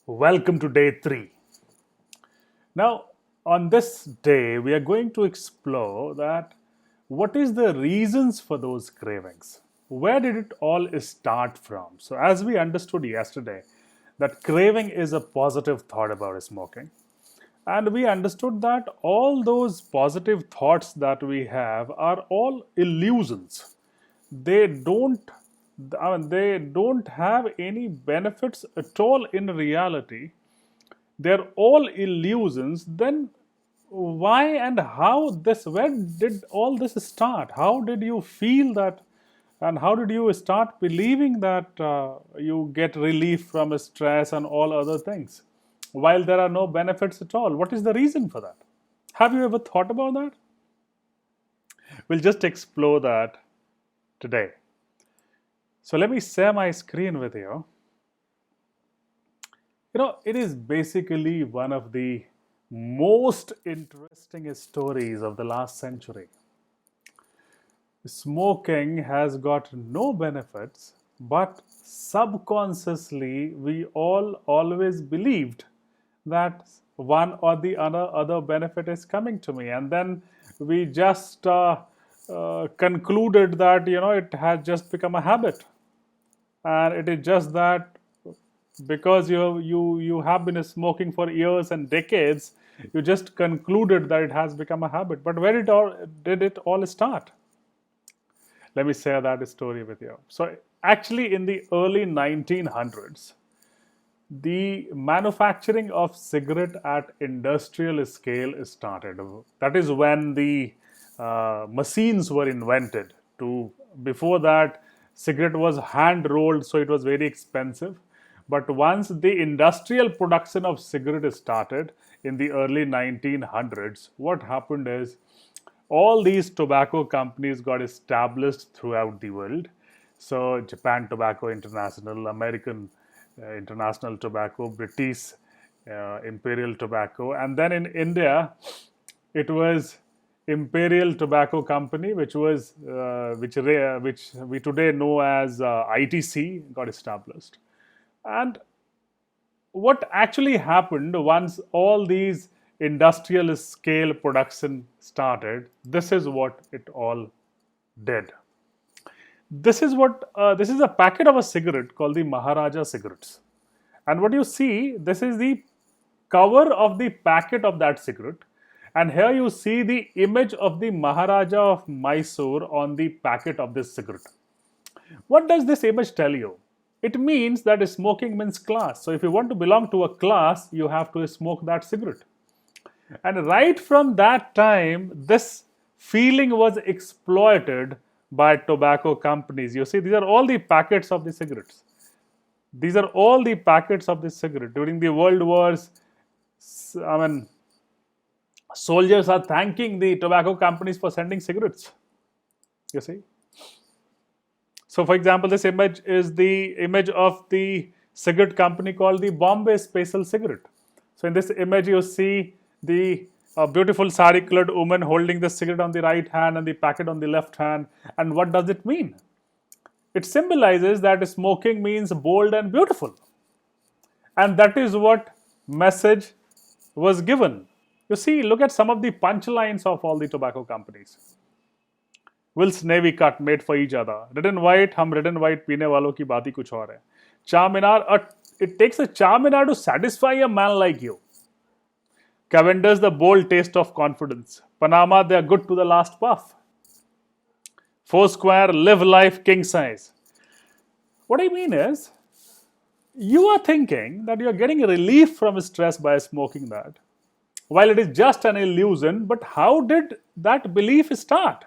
Welcome to day 3. Now, on this day, we are going to explore that what is the reasons for those cravings? Where did it all start from? So, as we understood yesterday, that craving is a positive thought about smoking. And we understood that all those positive thoughts that we have are all illusions. They don't they don't have any benefits at all in reality. They're all illusions. Then why and how this, where did all this start? How did you feel that, and how did you start believing that you get relief from stress and all other things while there are no benefits at all? What is the reason for that? Have you ever thought about that? We'll just explore that today. So let me share my screen with you. It is basically one of the most interesting stories of the last century. Smoking has got no benefits, but subconsciously we all always believed that one or the other benefit is coming to me, and then we just concluded that it has just become a habit, and it is just that because you have been smoking for years and decades, you just concluded that it has become a habit. But where did it all start? Let me share that story with you. So actually, in the early 1900s, the manufacturing of cigarette at industrial scale started. That is when the machines were invented. Before that, cigarette was hand rolled, so it was very expensive. But once the industrial production of cigarette started in the early 1900s, what happened is all these tobacco companies got established throughout the world. So Japan Tobacco International, American International Tobacco, British Imperial Tobacco, and then in India, it was Imperial Tobacco Company, which we today know as ITC, got established. And what actually happened once all these industrial scale production started, this is what it all did. This is a packet of a cigarette called the Maharaja cigarettes. And what you see, this is the cover of the packet of that cigarette. And here you see the image of the Maharaja of Mysore on the packet of this cigarette. What does this image tell you? It means that smoking means class. So if you want to belong to a class, you have to smoke that cigarette. And right from that time, this feeling was exploited by tobacco companies. You see, these are all the packets of the cigarettes. These are all the packets of the cigarette. During the World Wars, soldiers are thanking the tobacco companies for sending cigarettes. You see? So, for example, this image is the image of the cigarette company called the Bombay Special Cigarette. So, in this image, you see the beautiful sari-colored woman holding the cigarette on the right hand and the packet on the left hand. And what does it mean? It symbolizes that smoking means bold and beautiful. And that is what message was given. You see, look at some of the punchlines of all the tobacco companies. Will's Navy cut made for each other. Red and white, hum red and white पीने वालों की बात ही कुछ और है. Charminar, it takes a Charminar to satisfy a man like you. Cavender's the bold taste of confidence. Panama, they are good to the last puff. Foursquare, live life king size. What I mean is, you are thinking that you are getting relief from stress by smoking that, while it is just an illusion. But how did that belief start?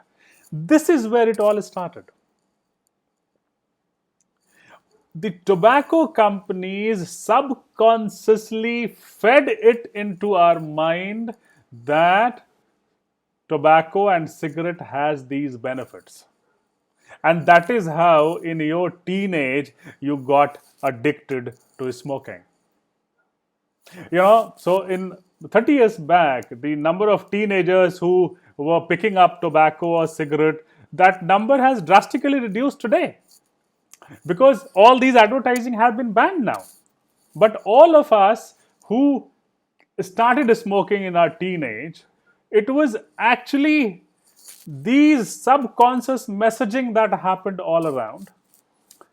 This is where it all started. The tobacco companies subconsciously fed it into our mind that tobacco and cigarette has these benefits. And that is how in your teenage you got addicted to smoking. So in 30 years back, the number of teenagers who were picking up tobacco or cigarette, that number has drastically reduced today because all these advertising have been banned now. But all of us who started smoking in our teenage, it was actually these subconscious messaging that happened all around.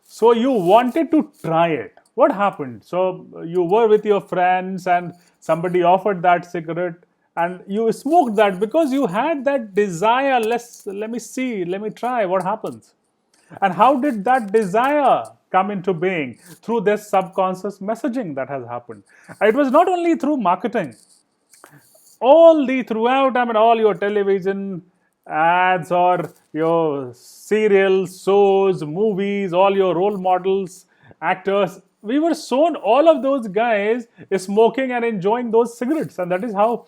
So you wanted to try it. What happened? So you were with your friends and somebody offered that cigarette and you smoked that because you had that desire. Let me see, let me try what happens. And how did that desire come into being? Through this subconscious messaging that has happened. It was not only through marketing, all the throughout, I mean, all your television ads or your serials, shows, movies, all your role models, actors, we were shown all of those guys smoking and enjoying those cigarettes. And that is how,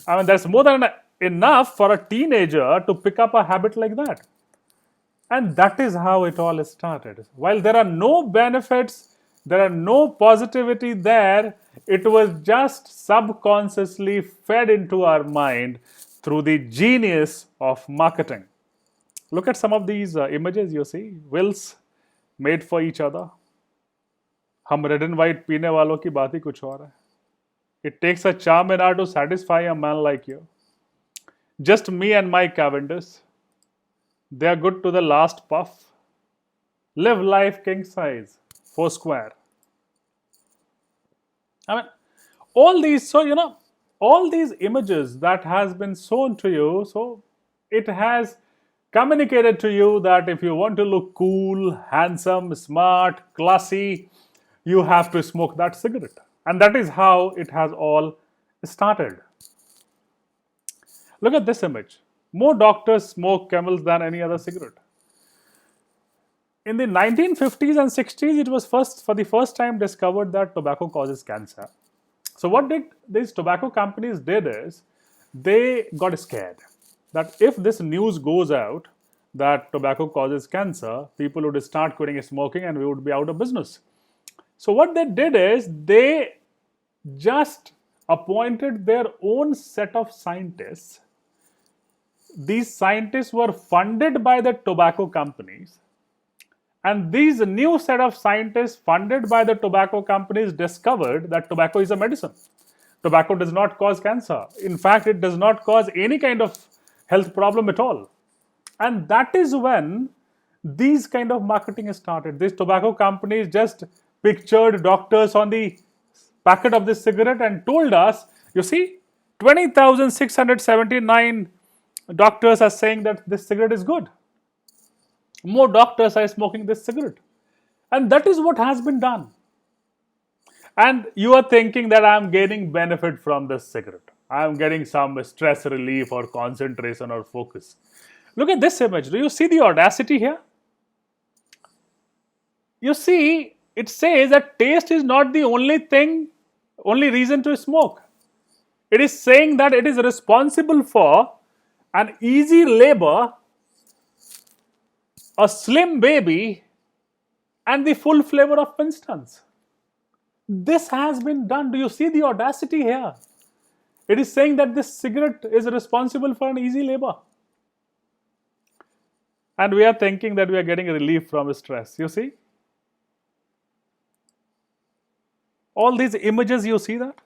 I mean, that's more than enough for a teenager to pick up a habit like that. And that is how it all started. While there are no benefits, there are no positivity there, it was just subconsciously fed into our mind through the genius of marketing. Look at some of these images you see. Wills made for each other. हम red and white पीने वालों की बात ही कुछ और है. It takes a charm in her to satisfy a man like you. Just me and my Cavendish. They are good to the last puff. Live life king size, Foursquare. I mean, all these, so all these images that has been shown to you, so it has communicated to you that if you want to look cool, handsome, smart, classy, you have to smoke that cigarette. And that is how it has all started. Look at this image. More doctors smoke Camels than any other cigarette. In the 1950s and 60s, it was for the first time discovered that tobacco causes cancer. So what did these tobacco companies did is they got scared that if this news goes out that tobacco causes cancer, people would start quitting smoking and we would be out of business. So what they did is they just appointed their own set of scientists. These scientists were funded by the tobacco companies. And these new set of scientists funded by the tobacco companies discovered that tobacco is a medicine. Tobacco does not cause cancer. In fact, it does not cause any kind of health problem at all. And that is when these kind of marketing started. These tobacco companies just pictured doctors on the packet of this cigarette and told us, you see, 20,679 doctors are saying that this cigarette is good. More doctors are smoking this cigarette. And that is what has been done. And you are thinking that I am gaining benefit from this cigarette. I am getting some stress relief or concentration or focus. Look at this image. Do you see the audacity here? You see, it says that taste is not the only reason to smoke. It is saying that it is responsible for an easy labor, a slim baby, and the full flavor of Winston's. This has been done. Do you see the audacity here? It is saying that this cigarette is responsible for an easy labor. And we are thinking that we are getting relief from stress. You see? All these images, you see that?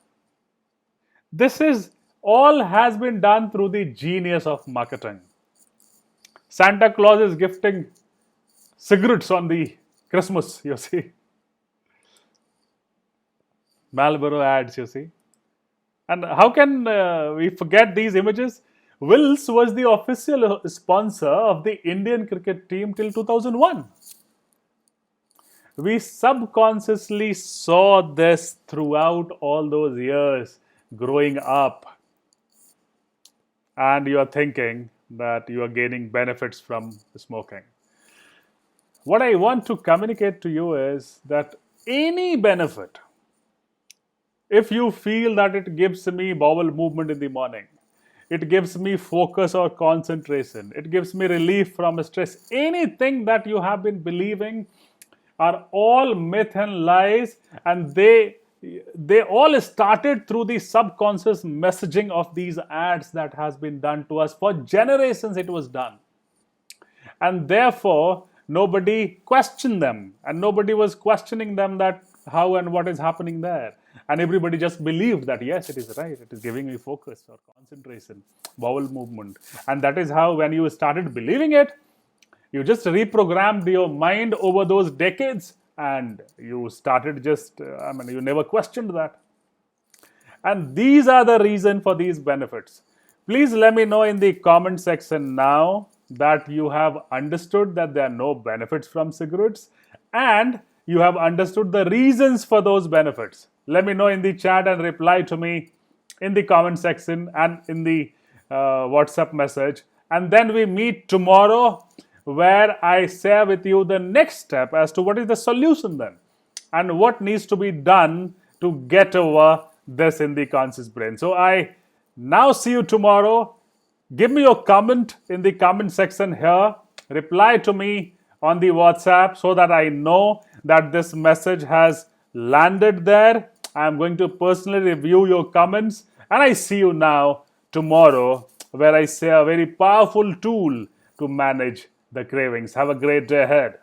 This is all has been done through the genius of marketing. Santa Claus is gifting cigarettes on the Christmas, you see. Marlboro ads, you see. And how can we forget these images? Wills was the official sponsor of the Indian cricket team till 2001. We subconsciously saw this throughout all those years growing up. And you are thinking that you are gaining benefits from smoking. What I want to communicate to you is that any benefit, if you feel that it gives me bowel movement in the morning, it gives me focus or concentration, it gives me relief from stress, anything that you have been believing are all myth and lies, and they all started through the subconscious messaging of these ads that has been done to us. For generations it was done. And therefore, nobody questioned them. And nobody was questioning them that how and what is happening there. And everybody just believed that, yes, it is right, it is giving me focus or concentration, bowel movement. And that is how, when you started believing it, you just reprogrammed your mind over those decades, and you started just, you never questioned that. And these are the reason for these benefits. Please let me know in the comment section now that you have understood that there are no benefits from cigarettes, and you have understood the reasons for those benefits. Let me know in the chat and reply to me in the comment section and in the WhatsApp message. And then we meet tomorrow, where I share with you the next step as to what is the solution then, and what needs to be done to get over this in the conscious brain. So I now see you tomorrow. Give me your comment in the comment section here. Reply to me on the WhatsApp so that I know that this message has landed there. I'm going to personally review your comments, and I see you now tomorrow, where I share a very powerful tool to manage the cravings. Have a great day ahead.